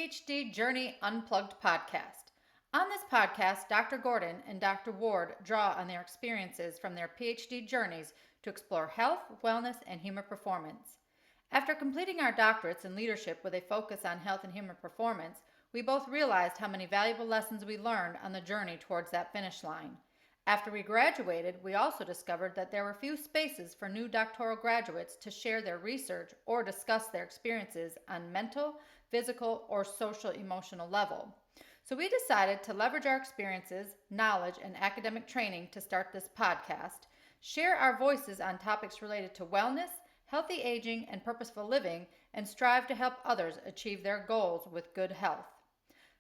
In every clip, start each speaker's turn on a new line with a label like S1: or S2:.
S1: PhD Journey Unplugged podcast. On this podcast, Dr. Gordon and Dr. Ward draw on their experiences from their PhD journeys to explore health, wellness, and human performance. After completing our doctorates in leadership with a focus on health and human performance, we both realized how many valuable lessons we learned on the journey towards that finish line. After we graduated, we also discovered that there were few spaces for new doctoral graduates to share their research or discuss their experiences on mental, physical, or social emotional level. So we decided to leverage our experiences, knowledge, and academic training to start this podcast, share our voices on topics related to wellness, healthy aging, and purposeful living, and strive to help others achieve their goals with good health.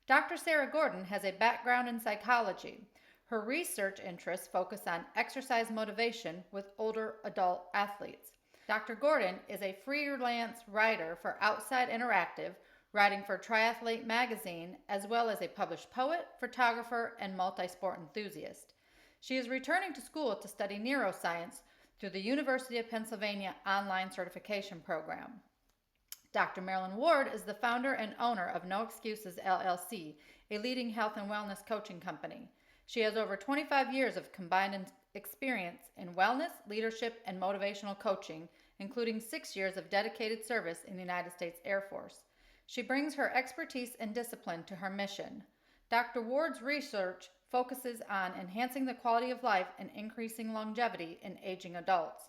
S1: Dr. Sarah Gordon has a background in psychology. Her research interests focus on exercise motivation with older adult athletes. Dr. Gordon is a freelance writer for Outside Interactive, writing for Triathlete magazine, as well as a published poet, photographer, and multi-sport enthusiast. She is returning to school to study neuroscience through the University of Pennsylvania online certification program. Dr. Marilyn Ward is the founder and owner of No Excuses LLC, a leading health and wellness coaching company. She has over 25 years of combined experience in wellness, leadership, and motivational coaching, including 6 years of dedicated service in the United States Air Force. She brings her expertise and discipline to her mission. Dr. Ward's research focuses on enhancing the quality of life and increasing longevity in aging adults.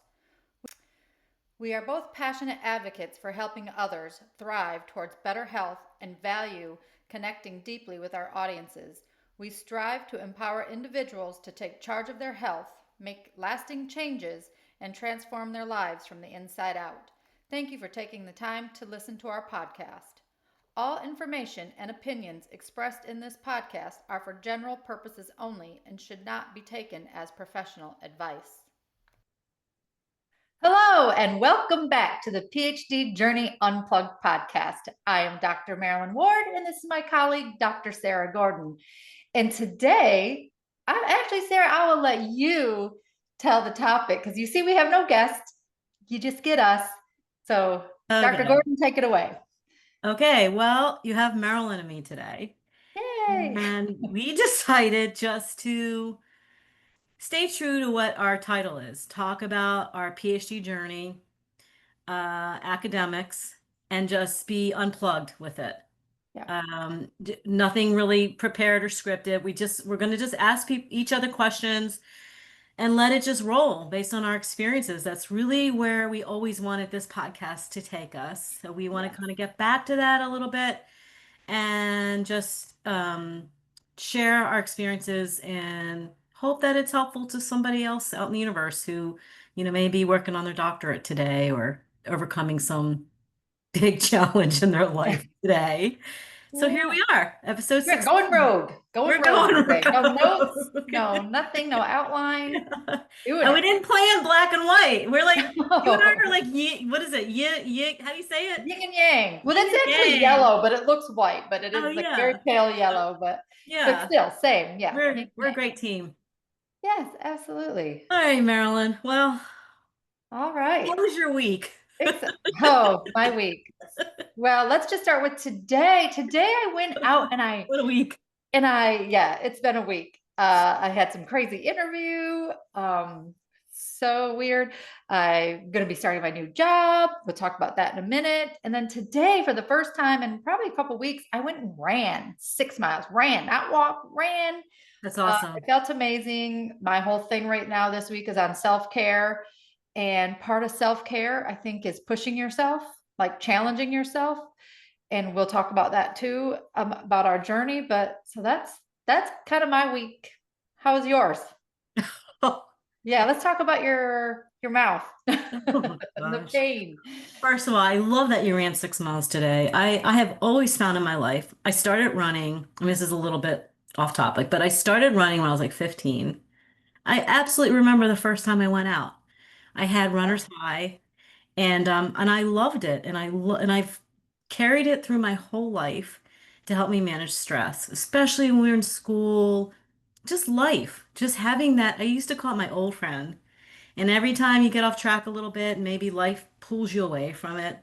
S1: We are both passionate advocates for helping others thrive towards better health and value connecting deeply with our audiences. We strive to empower individuals to take charge of their health, make lasting changes, and transform their lives from the inside out. Thank you for taking the time to listen to our podcast. All information and opinions expressed in this podcast are for general purposes only and should not be taken as professional advice. Hello, and welcome back to the PhD Journey Unplugged podcast. I am Dr. Marilyn Ward, and this is my colleague, Dr. Sarah Gordon. And today, Sarah, I will let you tell the topic because you see we have no guests. You just get us. So, okay. Dr. Gordon, take it away.
S2: Okay, well, you have Marilyn and me today.
S1: Yay!
S2: And we decided just to stay true to what our title is, talk about our PhD journey, academics, and just be unplugged with it. Yeah. Nothing really prepared or scripted. We're going to just ask each other questions and let it just roll based on our experiences. That's really where we always wanted this podcast to take us. So we want to kind of get back to that a little bit and just share our experiences and hope that it's helpful to somebody else out in the universe who, may be working on their doctorate today or overcoming some big challenge in their life today. So here we are, episode 6.
S1: Going rogue. Going rogue. No notes, no nothing, no outline.
S2: And we didn't plan black and white. We're like, you and I are like, what is it? How do you say it?
S1: Yin and yang. Well, that's actually yellow, but it looks white, but it is like very pale yellow, but still same. Yeah.
S2: We're a great team.
S1: Yes, absolutely.
S2: All right, Marilyn. Well,
S1: all right.
S2: How was your week?
S1: My week. Well, let's just start with today. Today I went out and
S2: what a week.
S1: And it's been a week. I had some crazy interview. So weird. I'm going to be starting my new job. We'll talk about that in a minute. And then today, for the first time in probably a couple of weeks, I went and ran 6 miles. Not walk, ran.
S2: That's awesome.
S1: It felt amazing. My whole thing right now this week is on self-care. And part of self-care, I think, is pushing yourself, like challenging yourself. And we'll talk about that too, about our journey. But so that's kind of my week. How was yours? Yeah, let's talk about your mouth. The pain.
S2: First of all, I love that you ran 6 miles today. I have always found in my life, I started running, this is a little bit off topic, but I started running when I was like 15. I absolutely remember the first time I went out. I had runner's high and I loved it. And I've carried it through my whole life to help me manage stress, especially when we were in school, just life, just having that. I used to call it my old friend. And every time you get off track a little bit, maybe life pulls you away from it.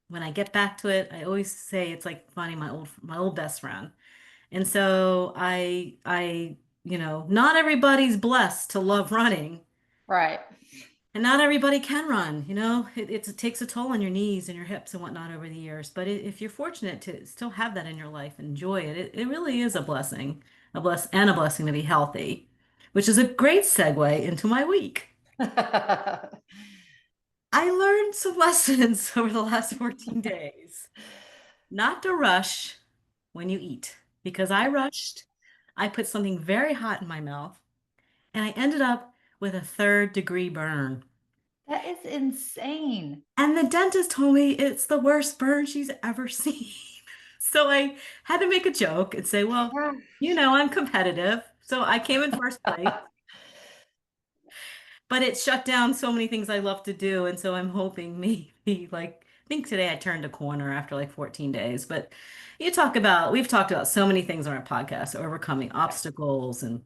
S2: when I get back to it, I always say it's like finding my old best friend. And so not everybody's blessed to love running.
S1: Right.
S2: And not everybody can run, it takes a toll on your knees and your hips and whatnot over the years. But if you're fortunate to still have that in your life and enjoy it, it really is a blessing to be healthy, which is a great segue into my week. I learned some lessons over the last 14 days. Not to rush when you eat, because I rushed. I put something very hot in my mouth, and I ended up with a third-degree burn.
S1: That is insane.
S2: And the dentist told me it's the worst burn she's ever seen. So I had to make a joke and say, well, I'm competitive. So I came in first place, but it shut down so many things I love to do. And so I'm hoping maybe I think today I turned a corner after like 14 days. But we've talked about so many things on our podcast, overcoming obstacles. And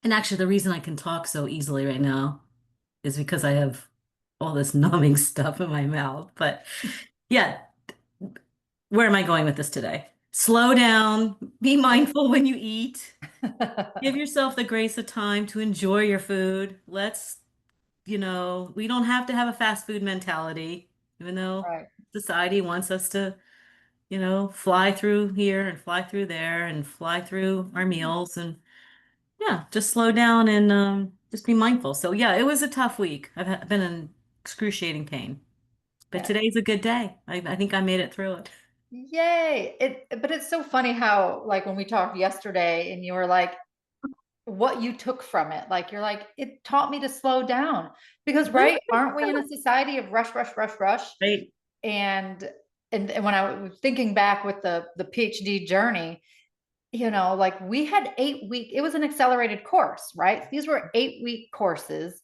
S2: actually the reason I can talk so easily right now is because I have all this numbing stuff in my mouth. But yeah, where am I going with this today? Slow down, be mindful when you eat, give yourself the grace of time to enjoy your food. We don't have to have a fast food mentality, even though
S1: Right.
S2: society wants us to, fly through here and fly through there and fly through our meals. And yeah, just slow down and just be mindful. So yeah, it was a tough week. Been in excruciating pain, but
S1: Yeah.
S2: today's a good day. I think I made it through it.
S1: Yay. But it's so funny how, like, when we talked yesterday and you were like, what you took from it. Like, you're like, it taught me to slow down because, right? Aren't we in a society of rush, rush, rush, rush?
S2: Right.
S1: And, and when I was thinking back with the PhD journey, like we had 8 week, it was an accelerated course, right? These were 8 week courses,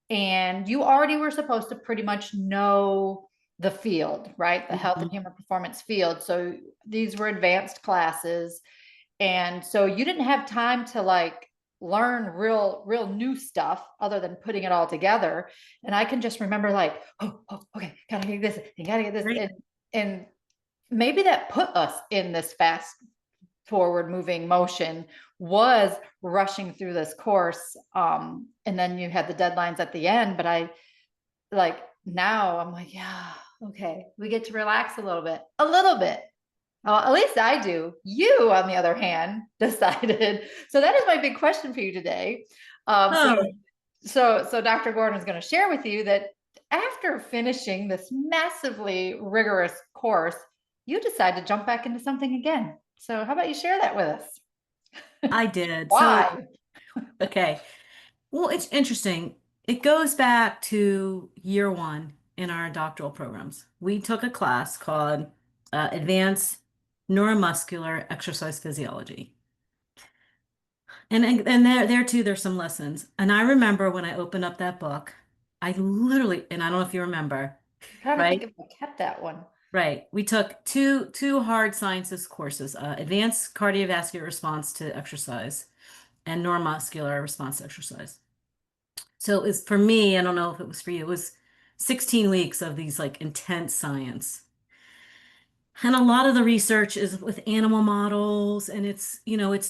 S1: and you already were supposed to pretty much know the field, right? The health and
S2: Mhm.
S1: human performance field. So these were advanced classes. And so you didn't have time to like learn real new stuff other than putting it all together. And I can just remember like, oh, okay, gotta get this, you gotta get this.
S2: Right.
S1: And maybe that put us in this fast forward moving motion was rushing through this course. And then you had the deadlines at the end, but I like now I'm like, yeah, okay, we get to relax a little bit. At least I do. You, on the other hand, decided. So that is my big question for you today. Um, so,
S2: Oh,
S1: so Dr. Gordon is going to share with you that after finishing this massively rigorous course, you decide to jump back into something again. So how about you share that with us?
S2: I did. So,
S1: Why?
S2: okay. Well, it's interesting. It goes back to year one in our doctoral programs. We took a class called Advanced Neuromuscular Exercise Physiology. And there too, there's some lessons. And I remember when I opened up that book, I literally, and I don't know if you remember,
S1: I'm trying to think
S2: right?
S1: if I kept that one.
S2: Right. We took two hard sciences courses, advanced cardiovascular response to exercise and neuromuscular response to exercise. So it was for me, I don't know if it was for you, it was 16 weeks of these like intense science. And a lot of the research is with animal models and it's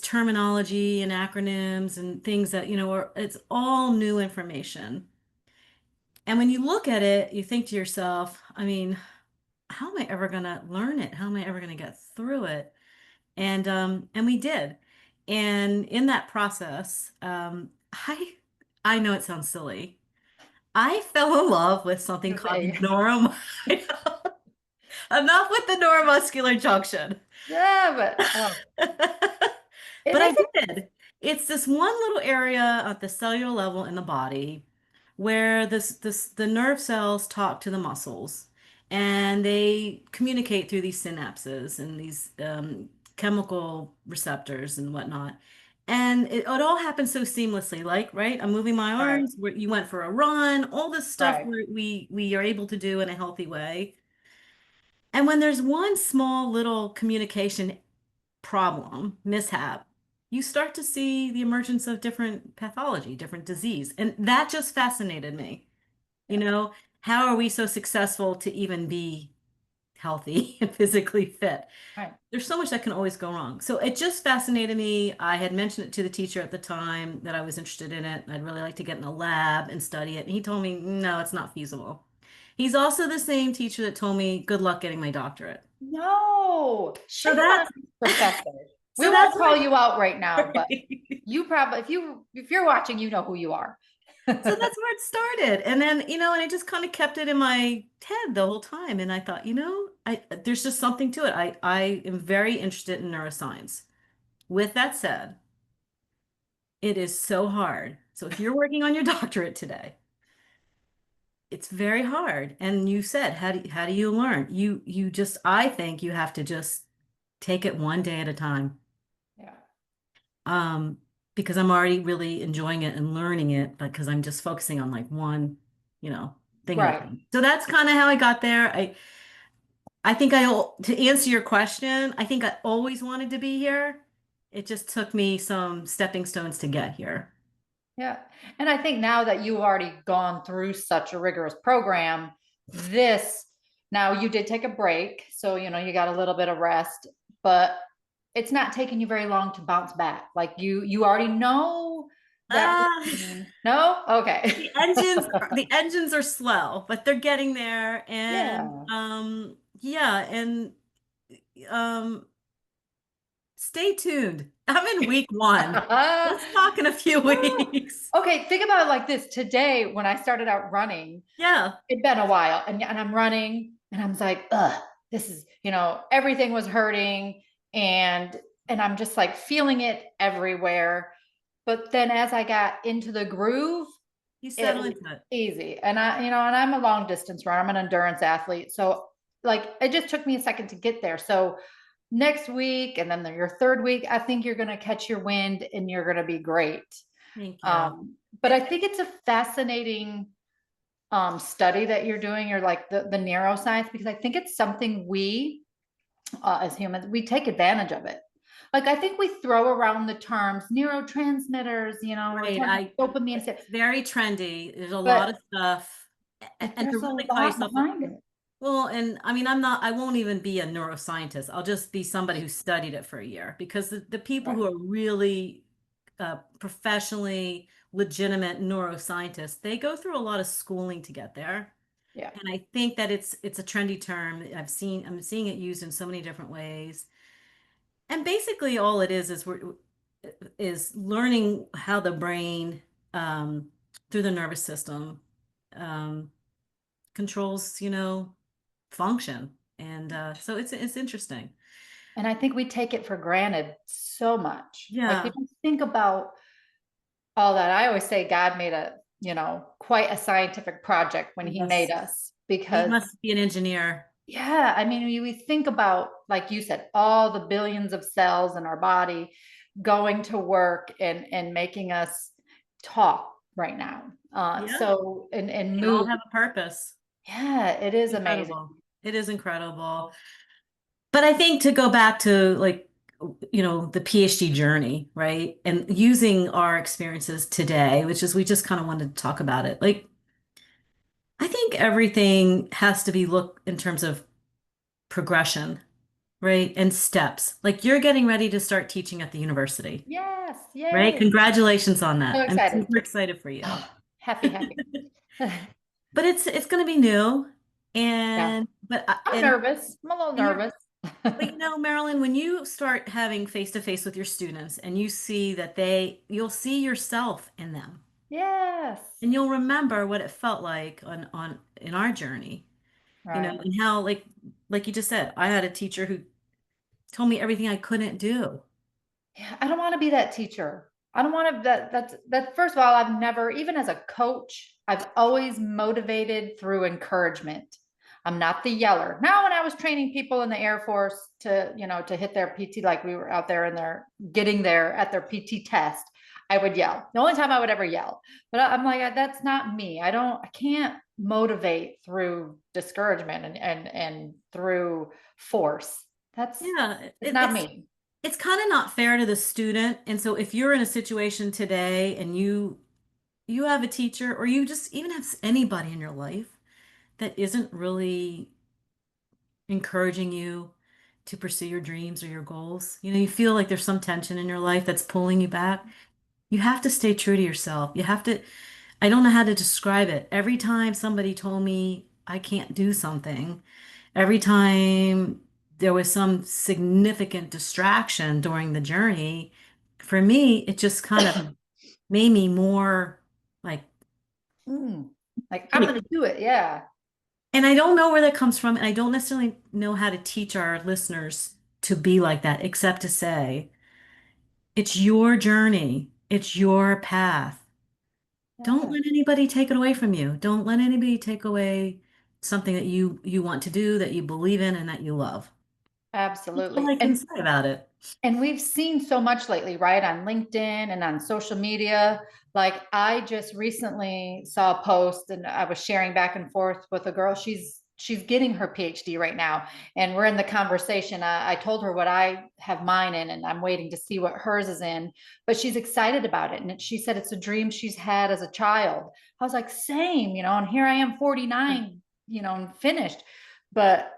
S2: terminology and acronyms and things that, it's all new information. And when you look at it, you think to yourself, I mean, how am I ever going to learn it? How am I ever going to get through it? And we did. And in that process, I know it sounds silly. I fell in love with something called
S1: Okay.
S2: enough with the neuromuscular junction.
S1: Yeah, but it
S2: But I
S1: is a
S2: did. It's this one little area at the cellular level in the body where the nerve cells talk to the muscles and they communicate through these synapses and these chemical receptors and whatnot. And it all happens so seamlessly, like, right? I'm moving my
S1: right,
S2: arms, you went for a run, all this stuff
S1: right,
S2: we are able to do in a healthy way. And when there's one small little communication problem, mishap, you start to see the emergence of different pathology, different disease. And that just fascinated me. You
S1: yeah,
S2: know, how are we so successful to even be healthy and physically fit.
S1: Right.
S2: There's so much that can always go wrong. So it just fascinated me. I had mentioned it to the teacher at the time that I was interested in it. I'd really like to get in a lab and study it. And he told me, no, it's not feasible. He's also the same teacher that told me, good luck getting my doctorate.
S1: No,
S2: So
S1: shame on
S2: that's
S1: these professors. We
S2: so
S1: won't
S2: that's
S1: call you out right now,
S2: what
S1: but you probably, if you're watching, you know who you are.
S2: so that's where it started. And then, and I just kind of kept it in my head the whole time. And I thought, there's just something to it. I am very interested in neuroscience. With that said, it is so hard. So if you're working on your doctorate today, it's very hard. And you said, how do you learn? You just I think you have to just take it one day at a time.
S1: Yeah.
S2: Um, because I'm already really enjoying it and learning it, because I'm just focusing on like one, thing at a
S1: Right.
S2: time. So that's kind of how I got there. I think to answer your question, I think I always wanted to be here. It just took me some stepping stones to get here.
S1: Yeah. And I think now that you've already gone through such a rigorous program, this now you did take a break. So, you got a little bit of rest, but it's not taking you very long to bounce back. Like you already know that
S2: Ah,
S1: routine. No? Okay.
S2: the engines are slow, but they're getting there. And
S1: Yeah.
S2: yeah, and um stay tuned. I'm in week one. Let's talk in a few weeks.
S1: Okay, think about it like this. Today, when I started out running,
S2: Yeah.
S1: it'd been a while, and I'm running, and I'm like, ugh, this is, everything was hurting, and I'm just like feeling it everywhere. But then as I got into the groove,
S2: You
S1: it
S2: settle
S1: was
S2: into it.
S1: easy. And and I'm a long distance runner. I'm an endurance athlete. So like it just took me a second to get there. So next week and then your third week, I think you're going to catch your wind and you're going to be great.
S2: Thank you.
S1: But I think it's a fascinating study that you're doing, or like the neuroscience, because I think it's something we as humans, we take advantage of it. Like I think we throw around the terms neurotransmitters, we're
S2: Right.
S1: talking about dopamine,
S2: It's very trendy. There's a lot
S1: but
S2: of stuff. And to
S1: there's a
S2: really call
S1: lot
S2: yourself
S1: behind it.
S2: well, and I mean, I won't even be a neuroscientist. I'll just be somebody who studied it for a year, because the people
S1: Right.
S2: who are really professionally legitimate neuroscientists, they go through a lot of schooling to get there.
S1: Yeah.
S2: And I think that it's a trendy term. I'm seeing it used in so many different ways. And basically all it is learning how the brain through the nervous system um, controls, function. And so it's interesting.
S1: And I think we take it for granted so much. Like we
S2: Yeah.
S1: don't think about all that. I always say God made quite a scientific project when he made
S2: Yes.
S1: us,
S2: He
S1: because
S2: must be an engineer.
S1: yeah, I mean, we think about, like you said, all the billions of cells in our body going to work and making us talk right now.
S2: Yeah.
S1: So and
S2: They all
S1: move.
S2: have a purpose.
S1: Yeah, it is amazing.
S2: Incredible. It is incredible. But I think to go back to like, the PhD journey, right? And using our experiences today, which is we just kind of wanted to talk about it. Like, I think everything has to be looked in terms of progression, right? And steps. Like you're getting ready to start teaching at the university,
S1: Yes,
S2: right?
S1: yay.
S2: Congratulations on
S1: So
S2: that. I'm
S1: excited.
S2: super excited for you.
S1: Oh, happy, happy.
S2: But it's going to be new.
S1: Yeah.
S2: And but
S1: I'm nervous. I'm a little
S2: and you're
S1: nervous.
S2: but Marilyn, when you start having face to face with your students and you see that you'll see yourself in them,
S1: Yes.
S2: and you'll remember what it felt like on in our journey,
S1: Right.
S2: and how like you just said, I had a teacher who told me everything I couldn't do.
S1: Yeah, I don't want to be that teacher. I don't want to that first of all, I've never, even as a coach, I've always motivated through encouragement. I'm not the yeller. Now, when I was training people in the Air Force to hit their PT, like we were out there and they're getting there at their PT test, I would yell. The only time I would ever yell. But I'm like, that's not me. I can't motivate through discouragement and through force.
S2: Yeah,
S1: It's not me.
S2: it's kind of not fair to the student. And so if you're in a situation today and you have a teacher, or you just even have anybody in your life that isn't really encouraging you to pursue your dreams or your goals. You feel like there's some tension in your life that's pulling you back. You have to stay true to yourself. You have to, I don't know how to describe it. Every time somebody told me I can't do something, every time there was some significant distraction during the journey, for me, it just kind of made me more like,
S1: Mm. Like, I'm
S2: and
S1: going to do it. Yeah.
S2: and I don't know where that comes from, and I don't necessarily know how to teach our listeners to be like that, except to say, it's your journey, it's your path. Don't
S1: Yeah.
S2: let anybody take it away from you. Don't let anybody take away something that you want to do, that you believe in, and that you love. That's all I
S1: Absolutely.
S2: can say about it.
S1: And we've seen so much lately, right? On LinkedIn and on social media. Like, I just recently saw a post and I was sharing back and forth with a girl. She's getting her PhD right now. And we're in the conversation. I told her what I have mine in, and I'm waiting to see what hers is in. But she's excited about it. And she said it's a dream she's had as a child. I was like, same, and here I am 49, and finished. But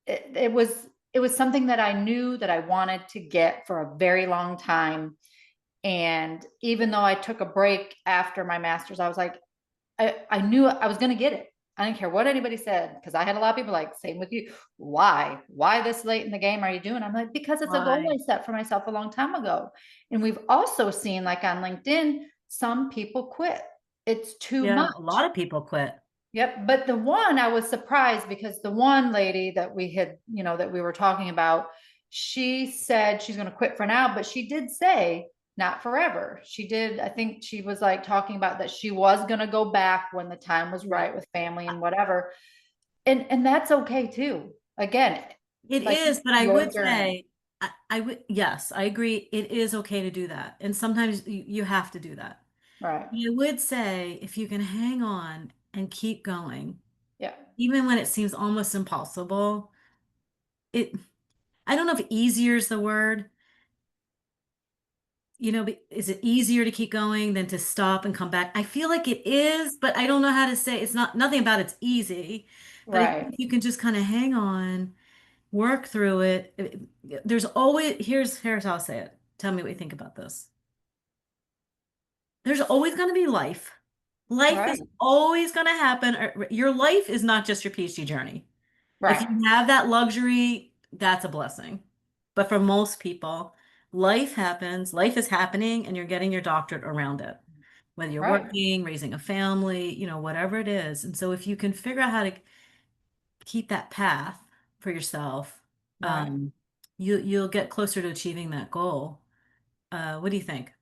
S1: it was something that I knew that I wanted to get for a very long time. And even though I took a break after my master's, I was like, I knew I was going to get it. I didn't care what anybody said, because I had a lot of people like, same with you. Why this late in the game are you doing? I'm like, because it's a goal
S2: Why?
S1: I set for myself a long time ago. And we've also seen, like on LinkedIn, some people quit. It's too
S2: Yeah,
S1: much.
S2: a lot of people quit.
S1: Yep. But the one, I was surprised, because the one lady that we had, that we were talking about, she said she's going to quit for now, but she did say not forever. She did. I think she was like talking about that she was going to go back when the time was
S2: Yeah.
S1: right with family and whatever. And that's okay too. Again,
S2: It
S1: like,
S2: is, but I
S1: your
S2: would
S1: journey.
S2: say, I would, yes, I agree. It is okay to do that. And sometimes you have to do that.
S1: Right.
S2: You would say if you can hang on and keep going,
S1: Yeah.
S2: even when it seems almost impossible, it, I don't know if easier is the word. Is it easier to keep going than to stop and come back? I feel like it is, but I don't know how to say it's not, nothing about it's easy. But I think
S1: Right.
S2: you can just kind of hang on, work through it. There's always, here's how I'll say it. Tell me what you think about this. There's always going to be life. Life is
S1: Right.
S2: always going to happen. Your life is not just your PhD journey. If
S1: Right.
S2: you have that luxury, that's a blessing. But for most people, life happens, life is happening, and you're getting your doctorate around it. Whether you're
S1: Right.
S2: working, raising a family, whatever it is. And so if you can figure out how to keep that path for yourself,
S1: Right.
S2: you'll get closer to achieving that goal. What do you think?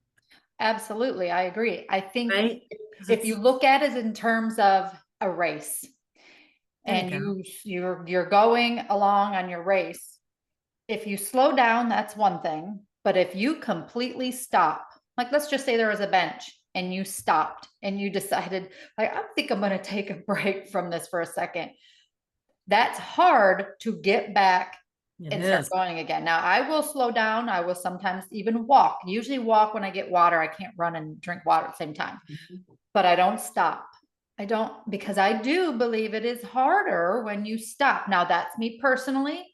S1: Absolutely. I agree. I think
S2: Right? Because
S1: if you
S2: it's
S1: look at it in terms of a race,
S2: there you
S1: and
S2: go.
S1: you're going along on your race, if you slow down, that's one thing. But if you completely stop, like, let's just say there was a bench and you stopped and you decided, like, I think I'm going to take a break from this for a second, that's hard to get back
S2: It
S1: and start
S2: is.
S1: going again. Now, I will slow down. I will sometimes even walk, usually walk when I get water. I can't run and drink water at the same time, but I don't stop. I don't, because I do believe it is harder when you stop. Now, that's me personally.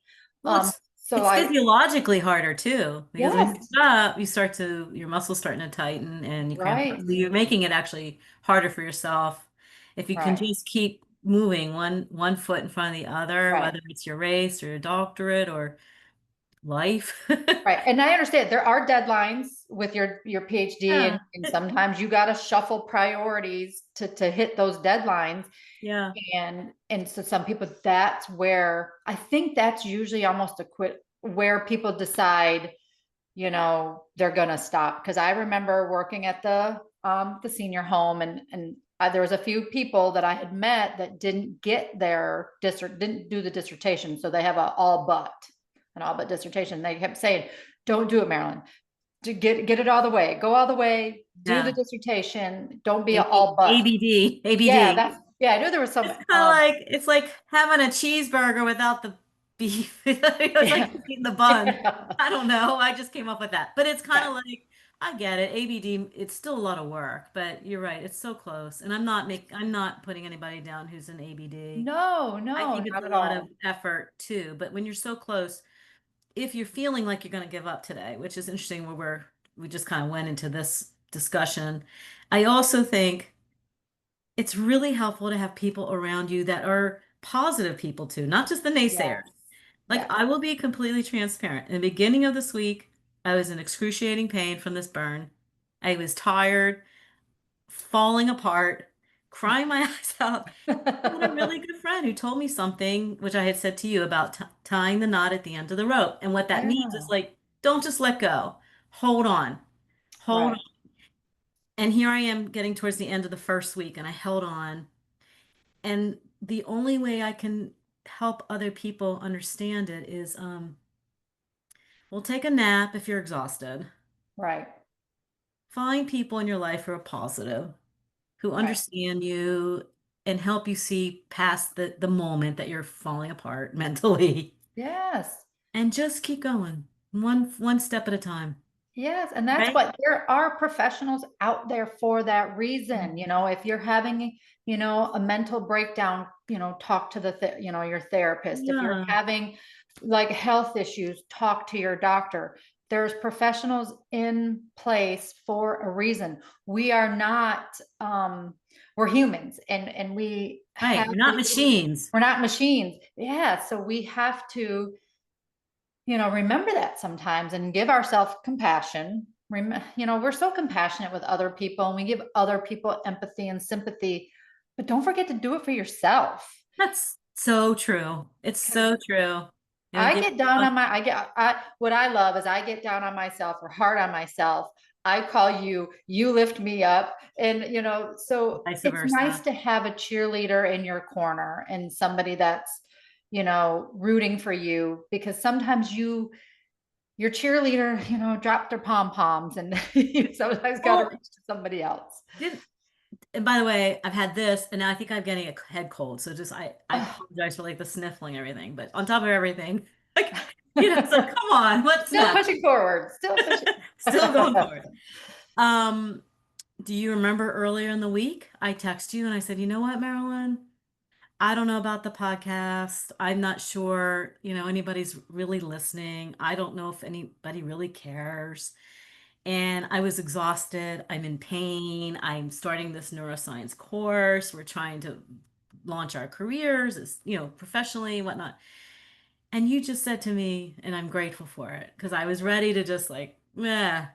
S2: Well,
S1: So
S2: it's
S1: I,
S2: physiologically harder too, because when you
S1: yes,
S2: stop, your muscles starting to tighten and you cramp up.
S1: right,
S2: So you're making it actually harder for yourself. If you can
S1: right,
S2: just keep moving one foot in front of the other,
S1: right.
S2: whether it's your race or your doctorate or life.
S1: Right. And I understand there are deadlines with your PhD, and,
S2: Yeah.
S1: and sometimes you got to shuffle priorities to hit those deadlines.
S2: Yeah.
S1: And so some people, that's where I think that's usually almost a quit, where people decide, they're gonna stop. Because I remember working at the senior home, and there was a few people that I had met that didn't get their district, didn't do the dissertation, so they have an all but dissertation. They kept saying, "Don't do it, Marilyn. To get it all the way, go all the way, do the
S2: Yeah.
S1: dissertation. Don't be all but."
S2: ABD,
S1: Yeah,
S2: ABD.
S1: yeah. I knew there was some.
S2: It's kind of like it's like having a cheeseburger without the beef. It's like
S1: Yeah,
S2: eating the bun.
S1: yeah,
S2: I don't know. I just came up with that. But it's kind
S1: yeah,
S2: of like I get it. ABD, it's still a lot of work, but you're right. It's so close. And I'm not putting anybody down who's in ABD.
S1: No,
S2: I
S1: no,
S2: think it's
S1: not
S2: a
S1: at
S2: lot of
S1: all.
S2: effort too. But when you're so close, if you're feeling like you're going to give up today, which is interesting where we just kind of went into this discussion, I also think it's really helpful to have people around you that are positive people too, not just the
S1: Yes.
S2: naysayers. Like
S1: Yes.
S2: I will be completely transparent. In the beginning of this week, I was in excruciating pain from this burn. I was tired, falling apart, crying my eyes out. I had a really good friend who told me something, which I had said to you about t tying the knot at the end of the rope. And what that means is
S1: Yeah.
S2: like, don't just let go. Hold on. Hold on.
S1: Right.
S2: And here I am getting towards the end of the first week, and I held on. And the only way I can help other people understand it is, well, take a nap if you're exhausted.
S1: Right.
S2: Find people in your life who are positive, who
S1: Right.
S2: understand you and help you see past the moment that you're falling apart mentally.
S1: Yes.
S2: And just keep going. One step at a time.
S1: Yes, and that's
S2: Right?
S1: what there are professionals out there for that reason. You know, if you're having, a mental breakdown, talk to your therapist. If you're
S2: Yeah.
S1: having like health issues, talk to your doctor. There's professionals in place for a reason. We are not, we're humans and we
S2: Right.
S1: have
S2: You're not machines.
S1: we're not machines. Yeah, so we have to remember that sometimes and give ourselves compassion. We're so compassionate with other people and we give other people empathy and sympathy, but don't forget to do it for yourself.
S2: That's so true. It's
S1: Because
S2: so true.
S1: I
S2: Give
S1: get down
S2: yourself
S1: on what I love is I get down on myself or hard on myself. I call you, you lift me up. And, so
S2: vice
S1: it's nice
S2: versa.
S1: to have a cheerleader in your corner and somebody that's, rooting for you because sometimes your cheerleader, dropped their pom poms and you sometimes got to
S2: Well,
S1: reach to somebody else.
S2: did and by the way, I've had this, and now I think I'm getting a head cold. So just I
S1: Oh,
S2: apologize for like the sniffling and everything. But on top of everything, like it's like come on, what's
S1: still
S2: next?
S1: pushing forward, still pushing.
S2: Still going for it. Um, do you remember earlier in the week I texted you and I said, you know what, Marilyn? I don't know about the podcast. I'm not sure, anybody's really listening. I don't know if anybody really cares. And I was exhausted. I'm in pain. I'm starting this neuroscience course. We're trying to launch our careers as, professionally and whatnot. And you just said to me, and I'm grateful for it, because I was ready to just like, meh.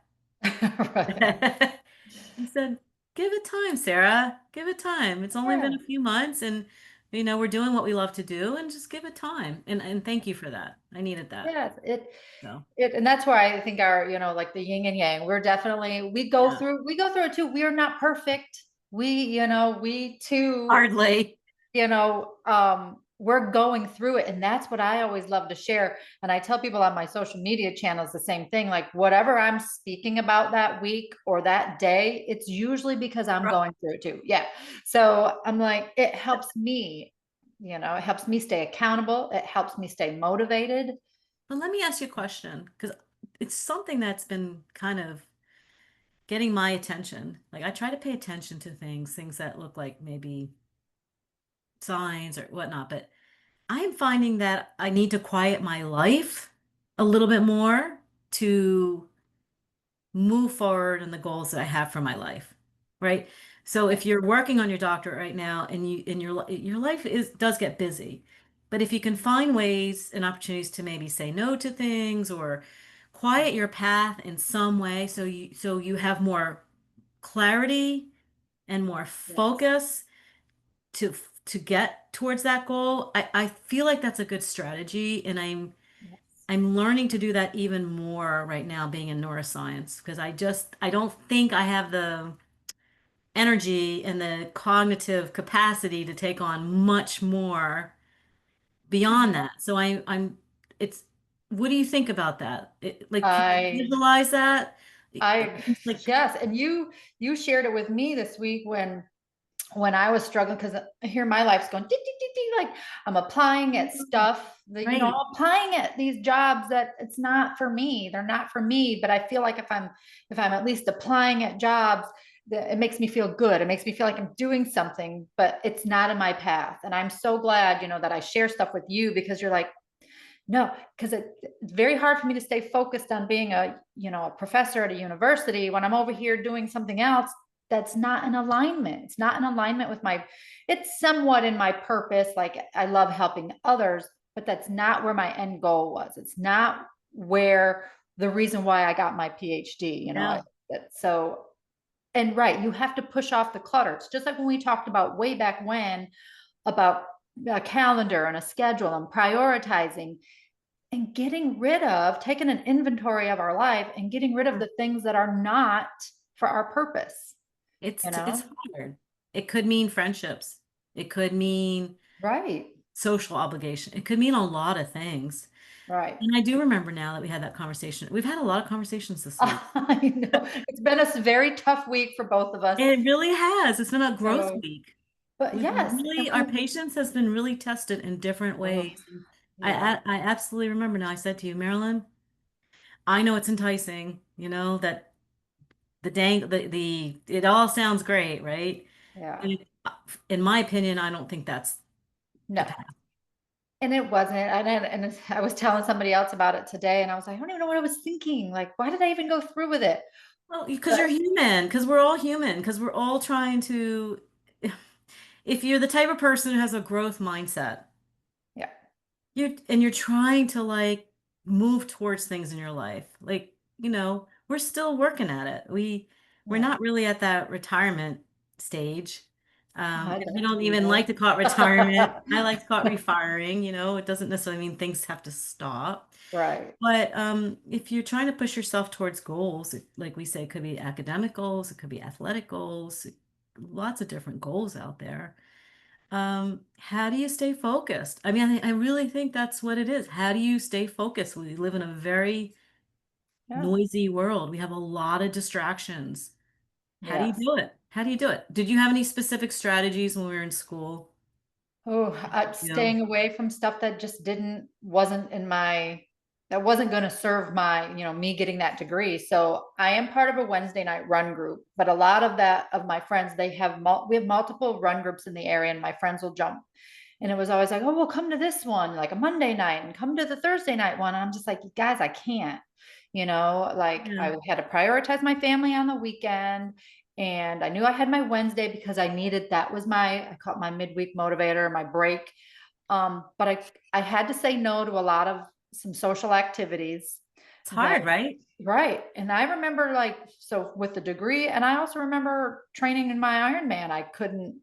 S1: Right.
S2: You said, give it time, Sarah. Give it time. It's only been
S1: Yeah.
S2: a few months and we're doing what we love to do and just give it time. And thank you for that. I needed that.
S1: Yes,
S2: So,
S1: and that's why I think our, like the yin and yang, we go
S2: yeah.
S1: through, it too. We are not perfect. We too,
S2: Hardly.
S1: we're going through it. And that's what I always love to share. And I tell people on my social media channels the same thing, like whatever I'm speaking about that week or that day, it's usually because I'm going through it too. Yeah. So I'm like, it helps me stay accountable. It helps me stay motivated.
S2: But let me ask you a question, because it's something that's been kind of getting my attention. Like I try to pay attention to things that look like maybe signs or whatnot, but I'm finding that I need to quiet my life a little bit more to move forward in the goals that I have for my life, right? So if you're working on your doctorate right now and your life does get busy, but if you can find ways and opportunities to maybe say no to things or quiet your path in some way so you have more clarity and more
S1: Yes.
S2: focus to to get towards that goal, I feel like that's a good strategy and
S1: Yes.
S2: I'm learning to do that even more right now being in neuroscience because I don't think I have the energy and the cognitive capacity to take on much more beyond
S1: Yeah.
S2: that. So I'm it's what do you think about that? Like can you
S1: I
S2: visualize that?
S1: I
S2: Like
S1: yes, and you shared it with me this week when when I was struggling, because here my life's going, dee, dee, dee, dee, like I'm applying at stuff that, I'm
S2: Right.
S1: applying at these jobs that it's not for me. They're not for me. But I feel like if I'm at least applying at jobs, that it makes me feel good. It makes me feel like I'm doing something, but it's not in my path. And I'm so glad, that I share stuff with you, because you're like, no, because it's very hard for me to stay focused on being a professor at a university when I'm over here doing something else that's not in alignment. It's not in alignment with it's somewhat in my purpose. Like I love helping others, but that's not where my end goal was. It's not where the reason why I got my PhD.
S2: Yeah.
S1: So, and right, you have to push off the clutter. It's just like when we talked about way back when about a calendar and a schedule and prioritizing and getting rid of, taking an inventory of our life and getting rid of the things that are not for our purpose, you
S2: It's
S1: know?
S2: hard. It could mean friendships. It could mean
S1: Right,
S2: social obligation. It could mean a lot of things.
S1: right.
S2: And I do remember now that we had that conversation. We've had a lot of conversations this week.
S1: I know it's been a very tough week for both of us.
S2: It really has. It's been a growth
S1: So,
S2: week.
S1: but
S2: We've
S1: yes, and
S2: really, our patience has been really tested in different
S1: oh,
S2: ways. And
S1: yeah,
S2: I absolutely remember now. I said to you, Marilyn, I know it's enticing, that it all sounds great, right?
S1: yeah.
S2: And in my opinion, I don't think that's the
S1: No,
S2: path.
S1: and it wasn't. I was telling somebody else about it today, and I was like, I don't even know what I was thinking. Like, why did I even go through with it?
S2: Well, because
S1: But
S2: you're human, because we're all human, because we're all trying to, if you're the type of person who has a growth mindset,
S1: yeah,
S2: you're trying to like move towards things in your life. Like, we're still working at it. We're
S1: yeah.
S2: not really at that retirement stage.
S1: I'd
S2: And I
S1: like to
S2: don't
S1: be
S2: even like
S1: there.
S2: to call it retirement. I like to call it refiring, it doesn't necessarily mean things have to stop.
S1: Right.
S2: But if you're trying to push yourself towards goals, like we say, it could be academic goals, it could be athletic goals, lots of different goals out there. How do you stay focused? I mean, I really think that's what it is. How do you stay focused? We live in a very
S1: Yeah.
S2: noisy world. We have a lot of distractions. How do you
S1: Yes.
S2: do it? How do you do it? Did you have any specific strategies when we were in school?
S1: Oh,
S2: You know,
S1: staying away from stuff that just that wasn't going to serve me getting that degree. So I am part of a Wednesday night run group, but a lot of my friends, we have multiple run groups in the area, and my friends will jump. And it was always like, oh, well, come to this one, like a Monday night, and come to the Thursday night one. And I'm just like, guys, I can't, like
S2: yeah,
S1: I had to prioritize my family on the weekend. And I knew I had my Wednesday because that was I call it my midweek motivator, my break. But I had to say no to a lot of some social activities
S2: it's
S1: that,
S2: hard, right?
S1: right. And I remember so with the degree, and I also remember training in my Ironman, I couldn't,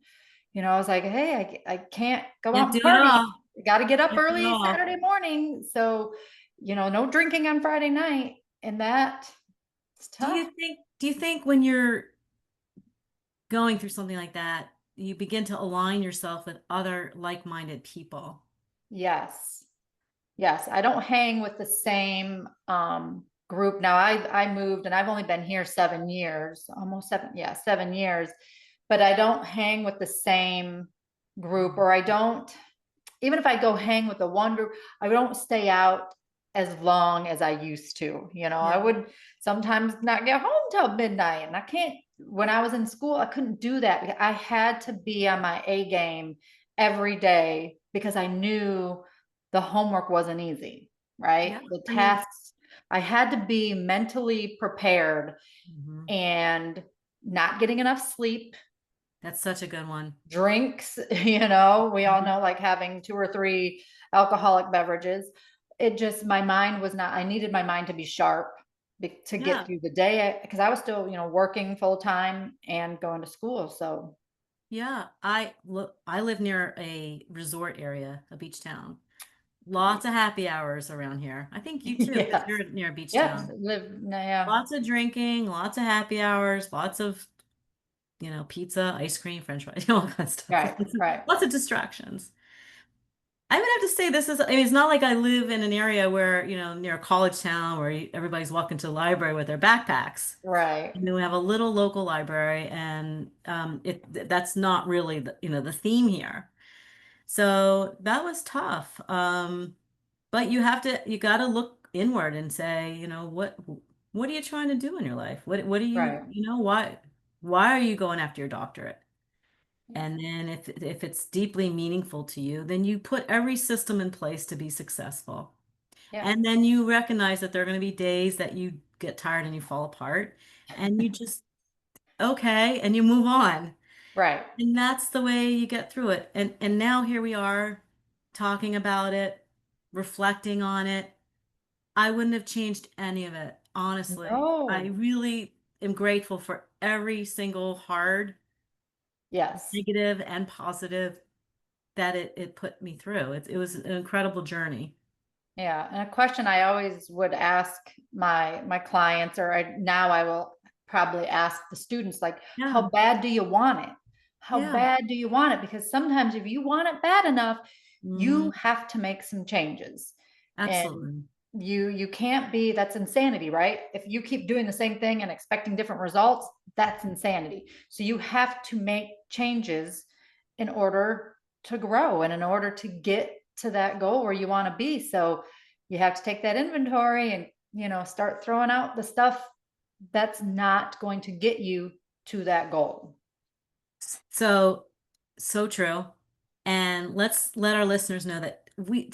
S1: I was like, hey, I can't go out
S2: Can't do
S1: and
S2: it
S1: party.
S2: all.
S1: I got to get up
S2: Can't do it
S1: early
S2: all.
S1: Saturday morning. So, no drinking on Friday night. And it's tough.
S2: Do you think when you're going through something like that, you begin to align yourself with other like-minded people?
S1: Yes. Yes, I don't hang with the same group now. I moved, and I've only been here 7 years, almost seven, yeah, 7 years. But I don't hang with the same group, or I don't. Even if I go hang with the one group, I don't stay out as long as I used to. I
S2: Yeah.
S1: would sometimes not get home till midnight, and I can't. When I was in school, I couldn't do that because I had to be on my A game every day, because I knew the homework wasn't easy, right?
S2: Yeah.
S1: The
S2: I mean,
S1: tasks, I had to be mentally prepared,
S2: mhm.
S1: and not getting enough sleep,
S2: That's such a good one.
S1: drinks, we all
S2: Mhm.
S1: know, like having two or three alcoholic beverages. My mind was not, I needed my mind to be sharp to get
S2: Yeah.
S1: through the day, because I was still, working full time and going to school. So,
S2: Yeah. I live near a resort area, a beach town. Lots of happy hours around here. I think you too, because
S1: yes.
S2: you're near a beach
S1: Yep.
S2: town.
S1: Yeah.
S2: Lots of drinking, lots of happy hours, lots of, pizza, ice cream, French fries, all that kind of stuff.
S1: Right. Right.
S2: Lots of distractions. I would have to say this is, I mean, it's not like I live in an area where, near a college town where everybody's walking to the library with their backpacks.
S1: Right.
S2: We have a little local library, and that's not really the theme here. So that was tough. But you got to look inward and say, what are you trying to do in your life? What do you,
S1: Right.
S2: why are you going after your doctorate?
S1: Yeah.
S2: And then if it's deeply meaningful to you, then you put every system in place to be successful.
S1: Yeah.
S2: And then you recognize that there are going to be days that you get tired and you fall apart, and you just, okay, and you move on.
S1: Right.
S2: And that's the way you get through it. And now here we are talking about it, reflecting on it. I wouldn't have changed any of it, honestly. I
S1: No.
S2: really am grateful for every single hard,
S1: Yes.
S2: negative, and positive that it put me through. It was an incredible journey.
S1: Yeah, and a question I always would ask my clients, or now I will probably ask the students, like,
S2: Yeah.
S1: how bad do you want it? How
S2: Yeah.
S1: bad do you want it? Because sometimes if you want it bad enough, you
S2: Hmm.
S1: have to make some changes. And
S2: Absolutely.
S1: you can't be, that's insanity, right? If you keep doing the same thing and expecting different results, that's insanity. So you have to make changes in order to grow and in order to get to that goal where you want to be. So you have to take that inventory and, start throwing out the stuff that's not going to get you to that goal.
S2: So, so true. And let's let our listeners know that we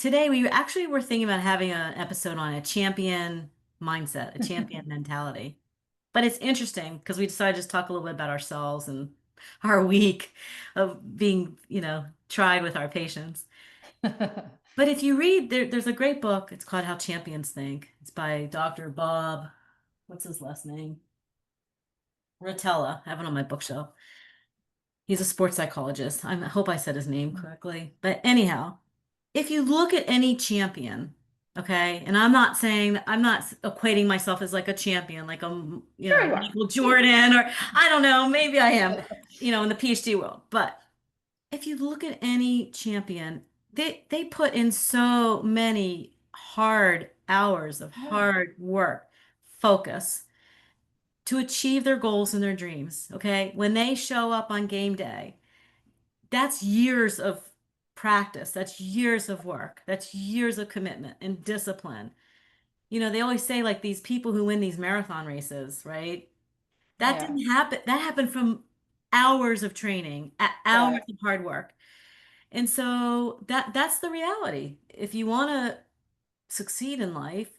S2: actually were thinking about having an episode on a champion mindset, a champion mentality. But it's interesting because we decided to just talk a little bit about ourselves and our week of being, tried with our patients. But if you read, there's a great book. It's called How Champions Think. It's by Dr. Bob, what's his last name? Rotella. I have it on my bookshelf. He's a sports psychologist. I hope I said his name correctly. But anyhow, if you look at any champion, okay, and I'm not equating myself as like a champion, like
S1: Sure you are.
S2: Michael Jordan, or I don't know, maybe I am, in the PhD world. But if you look at any champion, they put in so many hard hours of
S1: Yeah.
S2: hard work, focus to achieve their goals and their dreams. Okay. When they show up on game day, that's years of practice, that's years of work, that's years of commitment and discipline. They always say like these people who win these marathon races, right? That
S1: Yeah.
S2: didn't happen. That happened from hours of training, hours
S1: Right.
S2: of hard work. And so that's the reality. If you want to succeed in life,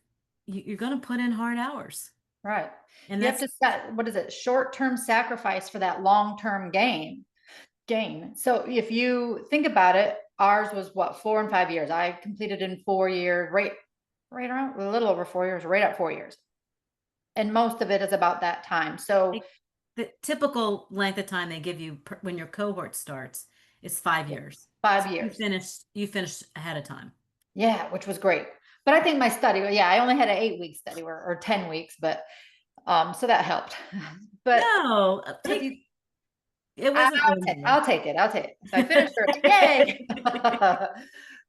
S2: you're going to put in hard hours.
S1: Right.
S2: And
S1: You have
S2: that's
S1: to set, what is it, short-term sacrifice for that long-term gain. So if you think about it, ours was what, 4 and 5 years. I completed in 4 years, right around a little over 4 years, right at 4 years. And most of it is about that time. So
S2: like, the typical length of time they give you when your cohort starts is 5 years. So
S1: 5 years.
S2: you finished ahead of time.
S1: Yeah, which was great. But I think my study, yeah, I only had an 8 week study or 10 weeks, but so that helped. But
S2: No,
S1: but if you
S2: it
S1: I'll
S2: wasn't
S1: take
S2: over.
S1: I'll take it. I'll take it. So I finished first. Yay.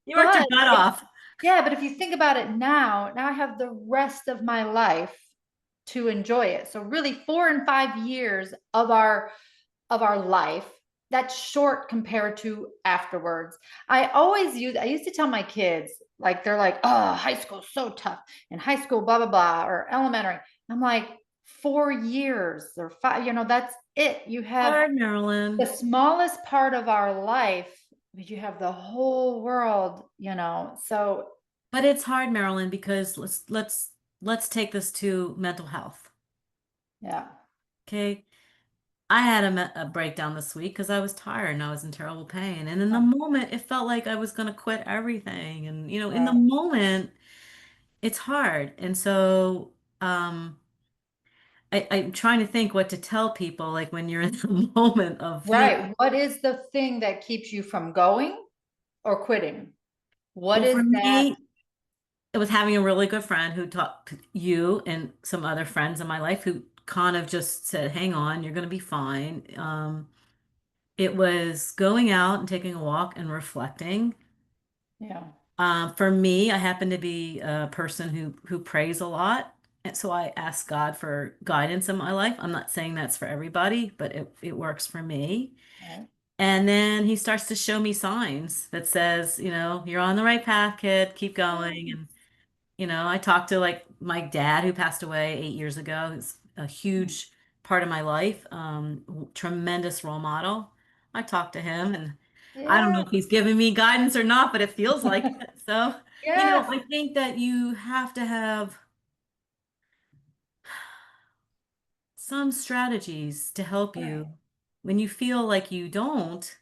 S2: You worked your
S1: But
S2: butt
S1: if
S2: off.
S1: yeah, but if you think about it now I have the rest of my life to enjoy it. So really 4 and 5 years of our life, that's short compared to afterwards. I used to tell my kids, like they're like, oh, high school's so tough, and high school, blah, blah, blah, or elementary. I'm like, 4 years or five, that's it. You have
S2: Hard,
S1: the
S2: Marilyn.
S1: smallest part of our life, but you have the whole world. So
S2: But it's hard, Marilyn, because let's take this to mental health.
S1: yeah.
S2: Okay. I had a breakdown this week because I was tired and I was in terrible pain. And in the
S1: Yeah.
S2: moment, it felt like I was going to quit everything. And, in the
S1: Right.
S2: moment, it's hard. And so, I'm trying to think what to tell people, like when you're in the moment of feeling.
S1: Right. What is the thing that keeps you from going or quitting? What
S2: Well, for
S1: is that?
S2: me, it was having a really good friend who taught you and some other friends in my life who kind of just said, hang on, you're going to be fine. It was going out and taking a walk and reflecting
S1: Yeah.
S2: For me, I happen to be a person who prays a lot. And so I ask God for guidance in my life. I'm not saying that's for everybody, but it works for me.
S1: Right.
S2: And then he starts to show me signs that says, you're on the right path, kid, keep going. And, I talked to like my dad who passed away 8 years ago. Who's a huge part of my life, tremendous role model. I talked to him and I don't know
S1: Yeah.
S2: if he's giving me guidance or not, but it feels like it. So,
S1: Yes.
S2: I think that you have to have some strategies to help
S1: Right.
S2: you. When you feel like you don't,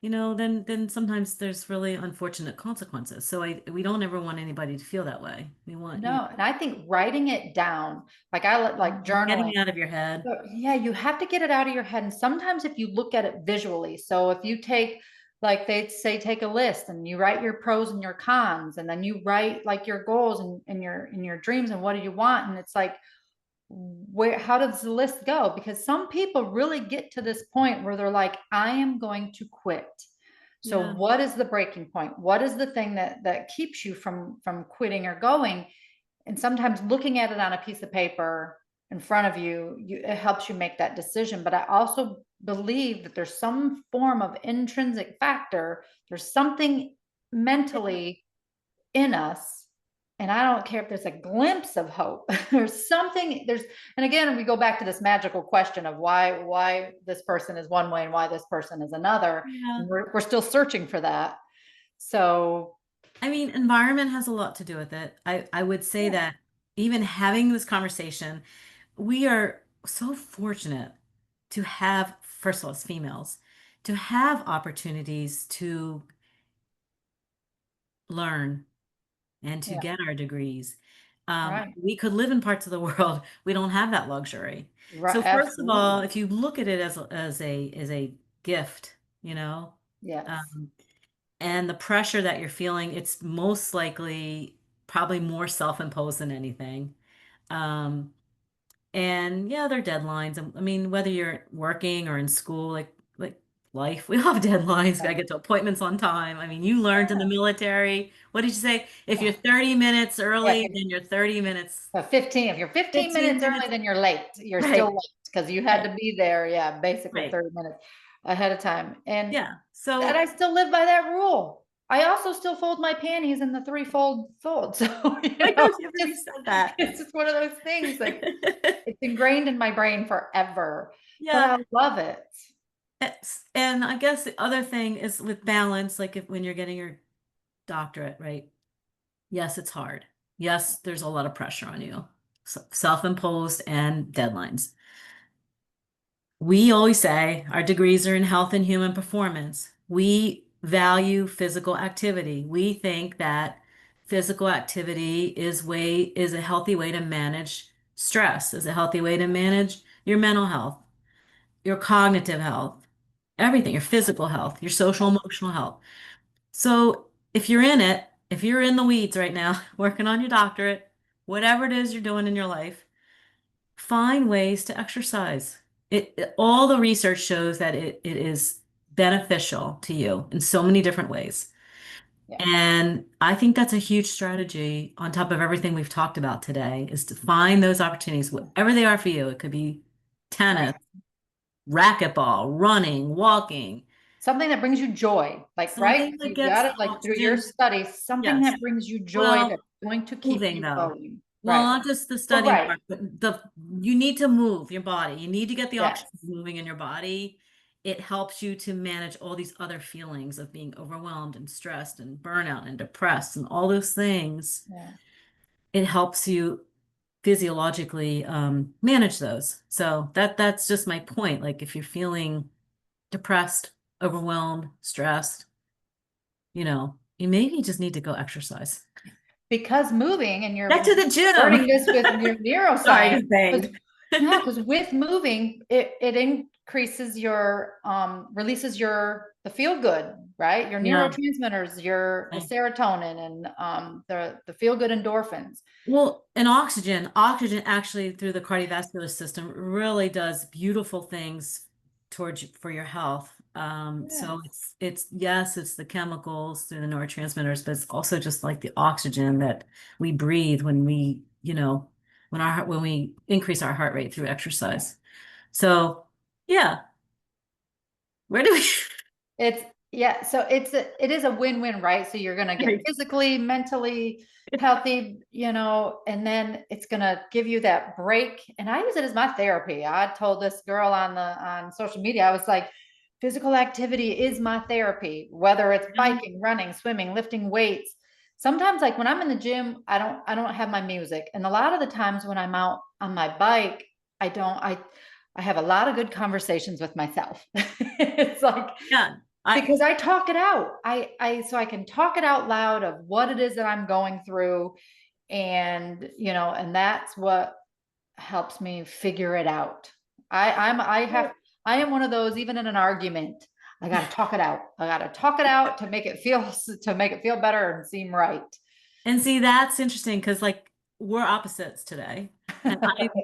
S2: then sometimes there's really unfortunate consequences. So we don't ever want anybody to feel that way. We want
S1: No, and I think writing it down, like like
S2: getting
S1: journaling.
S2: it out of your head.
S1: So, yeah, you have to get it out of your head. And sometimes if you look at it visually, so if you take, like they say, take a list and you write your pros and your cons, and then you write like your goals and your dreams and what do you want, and it's like, where, how does the list go? Because some people really get to this point where they're like, I am going to quit. So
S2: Yeah,
S1: what is the breaking point? What is the thing that keeps you from quitting or going? And sometimes looking at it on a piece of paper in front of you, it helps you make that decision. But I also believe that there's some form of intrinsic factor. There's something mentally in us, and I don't care if there's a glimpse of hope. There's something, and again, we go back to this magical question of why this person is one way and why this person is another.
S2: yeah.
S1: And we're still searching for that. So
S2: I mean, environment has a lot to do with it. I would say
S1: yeah,
S2: that even having this conversation, we are so fortunate to have, first of all, as females, to have opportunities to learn and to
S1: yeah,
S2: get our degrees.
S1: right,
S2: We could live in parts of the world we don't have that luxury.
S1: right,
S2: So first of all,
S1: absolutely,
S2: if you look at it as a gift,
S1: yes,
S2: um, and the pressure that you're feeling, it's most likely probably more self-imposed than anything. Um, and yeah, there are deadlines. I mean, whether you're working or in school, like life, we all have deadlines.
S1: yeah,
S2: Gotta get to appointments on time. I mean, you learned in the military. What did you say? If you're 30 minutes
S1: yeah.
S2: early, then you're 30 minutes,
S1: 15, if you're 15
S2: 15
S1: minutes early,
S2: minutes.
S1: then you're late. You're still
S2: Right,
S1: late because you had
S2: right,
S1: to be there, yeah, basically
S2: right.
S1: 30 minutes ahead of time. And
S2: Yeah.
S1: that I
S2: So
S1: still live by that rule. I also still fold my panties in the fold. So,
S2: I know you already
S1: just,
S2: said that.
S1: it's just one of those things like it's ingrained in my brain forever, but
S2: Yeah.
S1: I love it.
S2: And I guess the other thing is with balance, like if when you're getting your doctorate, right? Yes, it's hard. Yes, there's a lot of pressure on you, self-imposed and deadlines. We always say our degrees are in health and human performance. We value physical activity. We think that physical activity is a healthy way to manage stress, is a healthy way to manage your mental health, your cognitive health, everything, your physical health, your social emotional health. So if you're in it, if you're in the weeds right now, working on your doctorate, whatever it is you're doing in your life, find ways to exercise. All the research shows that it is beneficial to you in so many different ways.
S1: Yeah,
S2: And I think that's a huge strategy on top of everything we've talked about today is to find those opportunities, whatever they are for you. It could be
S1: right.
S2: tennis, racquetball, running, walking,
S1: Something that brings you joy, like, right?
S2: something that
S1: You got
S2: gets
S1: it, like through your
S2: oxygen.
S1: studies, something
S2: Yes.
S1: that brings you joy that's
S2: Well,
S1: going to keep
S2: moving
S1: you
S2: though.
S1: going.
S2: Well,
S1: Right.
S2: not just the
S1: Well,
S2: studying
S1: right.
S2: part, but you need to move your body. You need to get the
S1: Yes.
S2: oxygen moving in your body. It helps you to manage all these other feelings of being overwhelmed and stressed and burnout and depressed and all those things.
S1: Yeah.
S2: It helps you physiologically manage those. So that's just my point. Like if you're feeling depressed, overwhelmed, stressed, you maybe just need to go exercise.
S1: Because moving, and
S2: Get
S1: you're
S2: to the
S1: learning
S2: gym.
S1: this with your
S2: Sorry,
S1: neuroscience,
S2: just
S1: because
S2: banged.
S1: no, because with moving, it increases your releases the feel good, right? Your
S2: Yeah.
S1: neurotransmitters, your the serotonin and the feel good endorphins.
S2: Well, and oxygen actually through the cardiovascular system really does beautiful things for your health. So
S1: Yes.
S2: it's yes, it's the chemicals through the neurotransmitters, but it's also just like the oxygen that we breathe when we, when we increase our heart rate through exercise. So yeah, where do we
S1: It's yeah, so it is a win-win, right? So you're gonna get physically, mentally healthy, and then it's gonna give you that break. And I use it as my therapy. I told this girl on social media, I was like, physical activity is my therapy, whether it's
S2: Yeah,
S1: biking, running, swimming, lifting weights. Sometimes like when I'm in the gym, I don't have my music. And a lot of the times when I'm out on my bike, I have a lot of good conversations with myself. It's like
S2: yeah. I
S1: because I talk it out. So I can talk it out loud of what it is that I'm going through, and that's what helps me figure it out. I am one of those, even in an argument, I got to talk it out. I got to talk it out to make it feel better and seem right.
S2: And see, that's interesting because like we're opposites today. And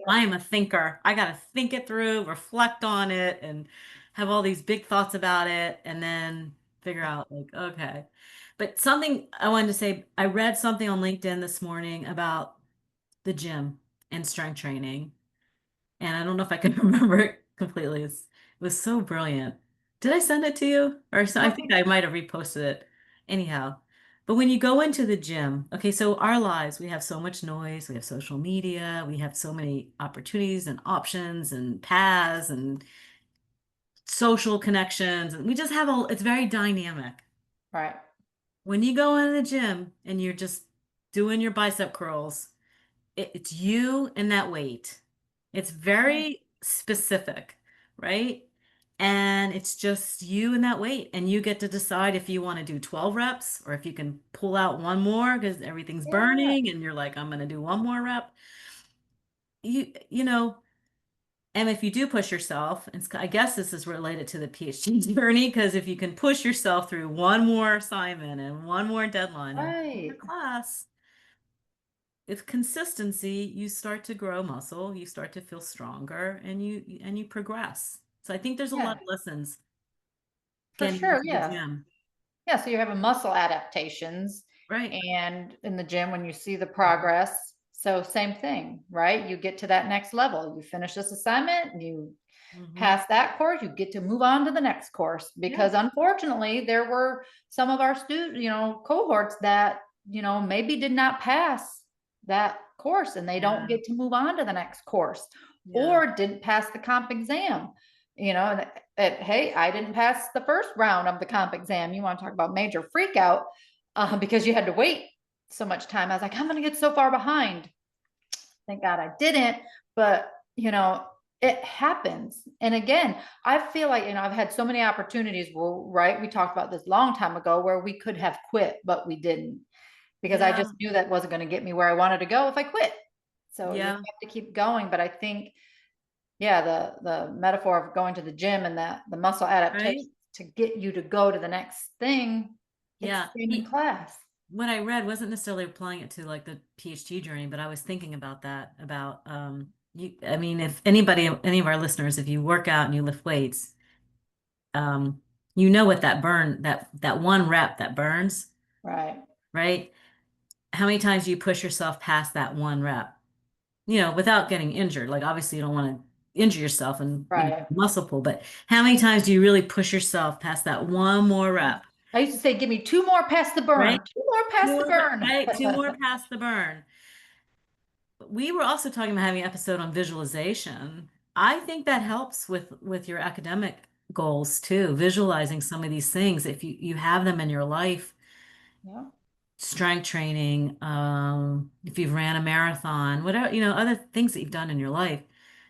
S2: I am a thinker. I gotta think it through, reflect on it, and have all these big thoughts about it, and then figure out like, okay. But something I wanted to say, I read something on LinkedIn this morning about the gym and strength training. And I don't know if I can remember it completely. It was so brilliant. Did I send it to you? Or so I think I might have reposted it. Anyhow, but when you go into the gym, okay, so our lives, we have so much noise, we have social media, we have so many opportunities and options and paths and social connections, and we just have it's very dynamic.
S1: Right.
S2: When you go in the gym and you're just doing your bicep curls, it's you and that weight. It's very specific, right? And it's just you and that weight. And you get to decide if you want to do 12 reps or if you can pull out one more because everything's
S1: Yeah.
S2: burning and you're like, I'm going to do one more rep. You know, and if you do push yourself, I guess this is related to the PhD journey because if you can push yourself through one more assignment and one more deadline and one more
S1: Right.
S2: class, with consistency, you start to grow muscle, you start to feel stronger, and you progress. So I think there's a lot
S1: Yeah.
S2: of lessons
S1: For
S2: getting
S1: sure.
S2: into the
S1: Yeah.
S2: gym.
S1: Yeah, so you're having muscle adaptations
S2: Right.
S1: and in the gym when you see the progress. So same thing, right? You get to that next level. You finish this assignment, you
S2: Hmm.
S1: pass that course, you get to move on to the next course
S2: Yeah.
S1: because unfortunately there were some of our cohorts that, maybe did not pass that course and they don't
S2: Yeah.
S1: get to move on to the next course
S2: Yeah.
S1: or didn't pass the comp exam. Hey, I didn't pass the first round of the comp exam. You want to talk about major freak out because you had to wait so much time. I was like, I'm going to get so far behind. Thank God I didn't. But, it happens. And again, I feel like, I've had so many opportunities where, right, we talked about this long time ago where we could have quit, but we didn't because I
S2: Yeah.
S1: just knew that wasn't going to get me where I wanted to go if I quit. So you have
S2: Yeah.
S1: to keep going. But I think, yeah, the metaphor of going to the gym and the muscle
S2: Right.
S1: adaptation to get you to go to the next thing, it's
S2: Yeah.
S1: the same in class.
S2: What I read wasn't necessarily applying it to like the PhD journey, but I was thinking about that, about I mean, if anybody, any of our listeners, if you work out and you lift weights, um, you know what that one rep that burns,
S1: Right.
S2: right? How many times do you push yourself past that one rep? Without getting injured. Like obviously you don't want to injure yourself and
S1: Right.
S2: muscle pull, but how many times do you really push yourself past that one more rep?
S1: I used to say, give me two more past the
S2: Right?
S1: burn, two more
S2: Two
S1: past the
S2: more,
S1: burn.
S2: right? Two more past the burn. We were also talking about having an episode on visualization. I think that helps with your academic goals too, visualizing some of these things. If you have them in your life,
S1: Yeah.
S2: strength training, if you've ran a marathon, whatever, other things that you've done in your life,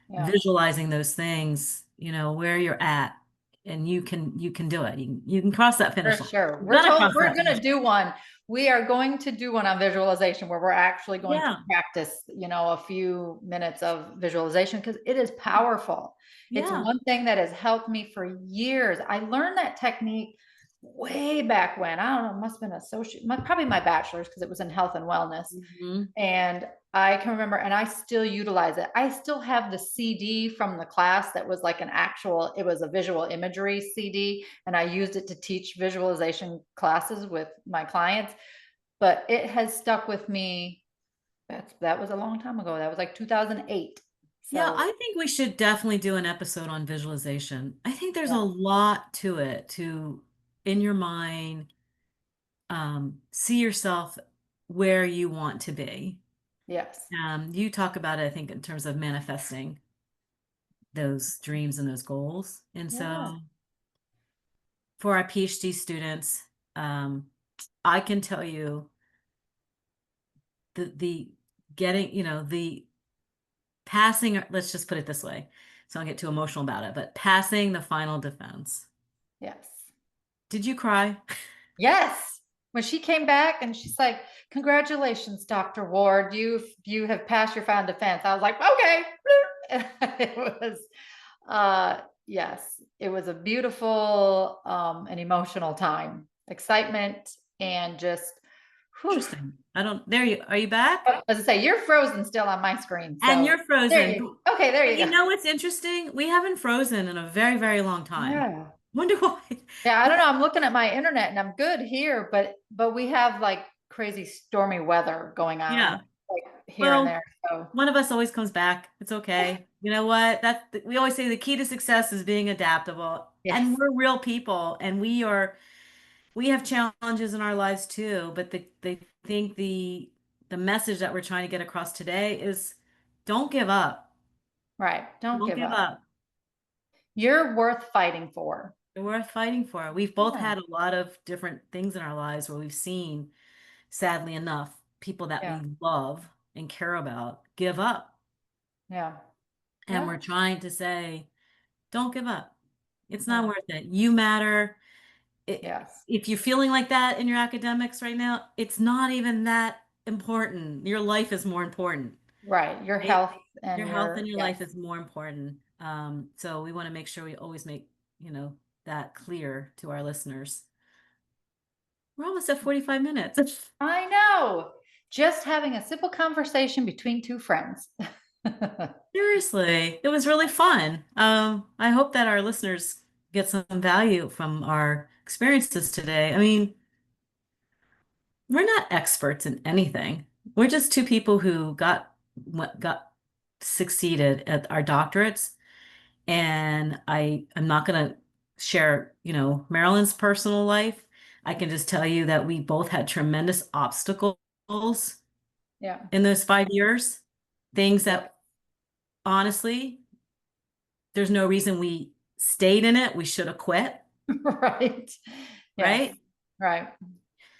S1: Yeah.
S2: visualizing those things, where you're at, and you can do it. You can cross that
S1: For
S2: finish line.
S1: sure.
S2: You
S1: We're
S2: gotta
S1: told
S2: cross
S1: we're
S2: that
S1: going
S2: finish
S1: to
S2: line.
S1: do one. We are going to do one on visualization where we're actually going to
S2: Yeah.
S1: practice, a few minutes of visualization because it is powerful. It's
S2: Yeah.
S1: one thing that has helped me for years. I learned that technique way back when. I don't know, it must have been associate, probably my bachelor's because it was in health and wellness.
S2: Mhm.
S1: And I can remember, and I still utilize it. I still have the CD from the class that was like an actual, it was a visual imagery CD, and I used it to teach visualization classes with my clients. But it has stuck with me. That was a long time ago. That was like 2008.
S2: Yeah,
S1: So
S2: I think we should definitely do an episode on visualization. I think there's a
S1: yeah,
S2: lot to it to, in your mind, see yourself where you want to be.
S1: yes,
S2: You talk about it, I think, in terms of manifesting those dreams and those goals. And
S1: yeah,
S2: so for our PhD students, um, I can tell you the getting, the passing, let's just put it this way. So I don't get too emotional about it, but passing the final defense.
S1: yes.
S2: Did you cry?
S1: Yes. When she came back and she's like, "Congratulations, Dr. Ward. You have passed your final defense." I was like, "Okay." It was yes, it was a beautiful and emotional time. Excitement and just whew.
S2: Interesting. I don't, there you, are you back?
S1: As I say, you're frozen still on my screen.
S2: And
S1: So
S2: you're
S1: there
S2: frozen.
S1: you okay, there
S2: But
S1: you
S2: you
S1: go.
S2: know what's interesting? We haven't frozen in a very, very long time.
S1: Yeah.
S2: Wonder why.
S1: Yeah, I don't know. I'm looking at my internet and I'm good here, but we have like crazy stormy weather going on
S2: Yeah.
S1: like here and
S2: Well,
S1: there. So
S2: one of us always comes back. It's okay. You know what? We always say the key to success is being adaptable. And
S1: yes,
S2: we're real people and we have challenges in our lives too, but they think the message that we're trying to get across today is don't give up.
S1: right. Don't
S2: Don't
S1: give
S2: give
S1: up.
S2: up.
S1: You're worth fighting for.
S2: They're worth fighting for. We've both
S1: Yeah,
S2: had a lot of different things in our lives where we've seen, sadly enough, people that
S1: yeah,
S2: we love and care about give up.
S1: yeah,
S2: And we're
S1: yeah,
S2: trying to say, don't give up. It's not
S1: yeah.
S2: worth it. You matter.
S1: Yes,
S2: If you're feeling like that in your academics right now, it's not even that important. Your life is more important.
S1: right. Your
S2: Right?
S1: health
S2: Your
S1: and
S2: health
S1: your
S2: and your
S1: yes,
S2: life is more important. So we want to make sure we always make, that clear to our listeners. We're almost at 45 minutes.
S1: I know. Just having a simple conversation between two friends.
S2: Seriously, it was really fun. I hope that our listeners get some value from our experiences today. I mean, we're not experts in anything. We're just two people who got succeeded at our doctorates. And I'm not going to share, Marilyn's personal life. I can just tell you that we both had tremendous obstacles
S1: Yeah.
S2: in those 5 years. Things
S1: Yep.
S2: that honestly, there's no reason we stayed in it. We should have quit,
S1: Right. Yes.
S2: right?
S1: Right.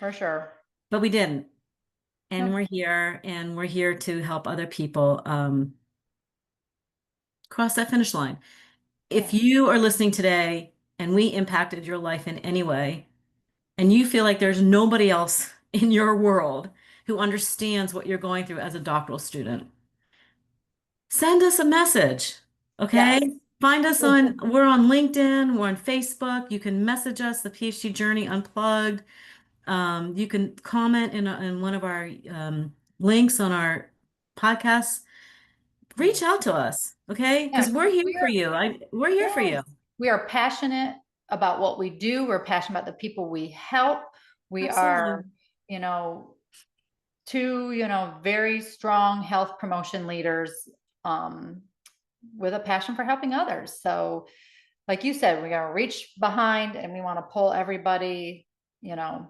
S1: For sure.
S2: But we didn't. And
S1: No.
S2: we're here to help other people cross that finish line. If
S1: Yeah.
S2: you are listening today and we impacted your life in any way, and you feel like there's nobody else in your world who understands what you're going through as a doctoral student, send us a message.
S1: Yes.
S2: Okay? We're on LinkedIn, we're on Facebook. You can message us, the PhD Journey Unplugged. You can comment in one of our links on our podcast. Reach out to us, okay?
S1: Yeah,
S2: Because
S1: because
S2: we're here
S1: we
S2: for
S1: are,
S2: you. We're here for you.
S1: yes, we are passionate about what we do. We're passionate about the people we help. We are,
S2: Absolutely.
S1: you know, two, very strong health promotion leaders um, with a passion for helping others. So, like you said, we're going to reach behind and we want to pull everybody, you know,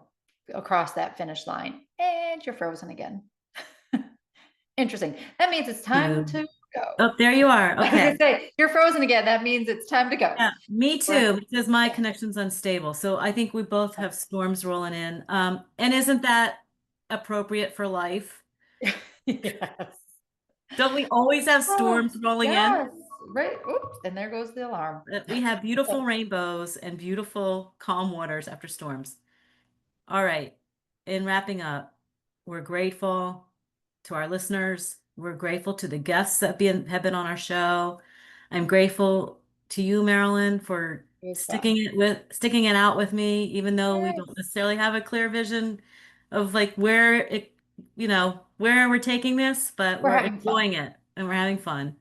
S1: across that finish line. And you're frozen again. Interesting. That means it's time
S2: You.
S1: to go.
S2: Oh, there you are.
S1: I was
S2: Okay.
S1: gonna say, you're frozen again. That means it's time to go.
S2: Yeah, me
S1: We're-
S2: too, because my connection's unstable. So I think we both have storms rolling in. And isn't that appropriate for life?
S1: Yes.
S2: Don't we always have
S1: Oh,
S2: storms rolling in?
S1: yes. Right. Oops. And there goes the alarm.
S2: We have beautiful rainbows and beautiful calm waters after storms. All right. In wrapping up, we're grateful to our listeners. We're grateful to the guests that have been on our show. I'm grateful to you, Marilyn, for
S1: It was fun.
S2: sticking it out with me, even though we don't
S1: Yes.
S2: necessarily have a clear vision of like where it, where we're taking this, but
S1: We're
S2: we're
S1: having fun.
S2: enjoying it and we're having fun.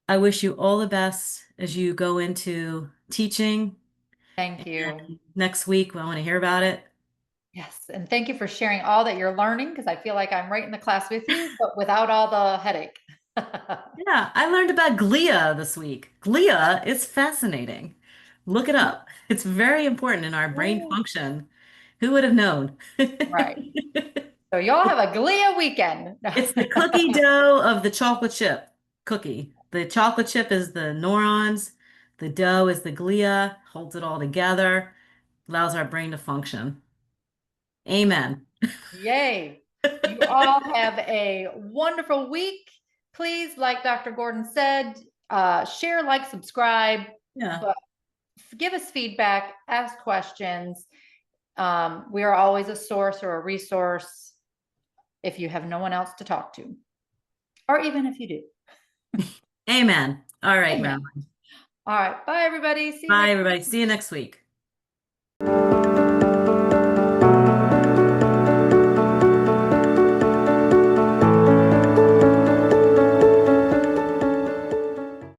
S2: I wish you all the best as you go into teaching.
S1: Thank you.
S2: And next week, I want to hear about it.
S1: Yes. And thank you for sharing all that you're learning because I feel like I'm right in the class with you, but without all the headache.
S2: Yeah, I learned about glia this week. Glia is fascinating. Look it up. It's very important in our brain
S1: Yeah.
S2: function. Who would have known?
S1: Right. So y'all have a Glia weekend.
S2: It's the cookie dough of the chocolate chip cookie. The chocolate chip is the neurons, the dough is the glia, holds it all together, allows our brain to function. Amen.
S1: Yay. You all have a wonderful week. Please, like Dr. Gordon said, share, like, subscribe,
S2: Yeah.
S1: but give us feedback, ask questions. We are always a source or a resource if you have no one else to talk to, or even if you do.
S2: Amen. All right,
S1: Amen.
S2: Marilyn.
S1: All right. Bye, everybody. See you
S2: Bye,
S1: next
S2: everybody.
S1: week.
S2: See you next week.